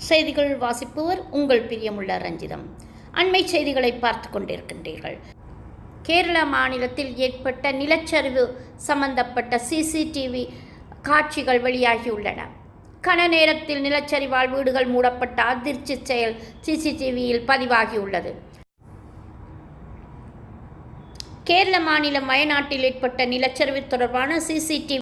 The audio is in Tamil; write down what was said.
செய்திகள் வாசிப்பவர் உங்கள் பிரியமுள்ள ரஞ்சிதம். அண்மை செய்திகளை பார்த்து கொண்டிருக்கின்றீர்கள். கேரள மாநிலத்தில் ஏற்பட்ட நிலச்சரிவு சம்பந்தப்பட்ட சிசிடிவி காட்சிகள் வெளியாகியுள்ளன. கன நேரத்தில் நிலச்சரிவால் வீடுகள் மூடப்பட்ட அதிர்ச்சி செயல் சிசிடிவியில் பதிவாகியுள்ளது. கேரள மாநிலம் வயநாட்டில் ஏற்பட்ட நிலச்சரிவு தொடர்பான சிசிடிவி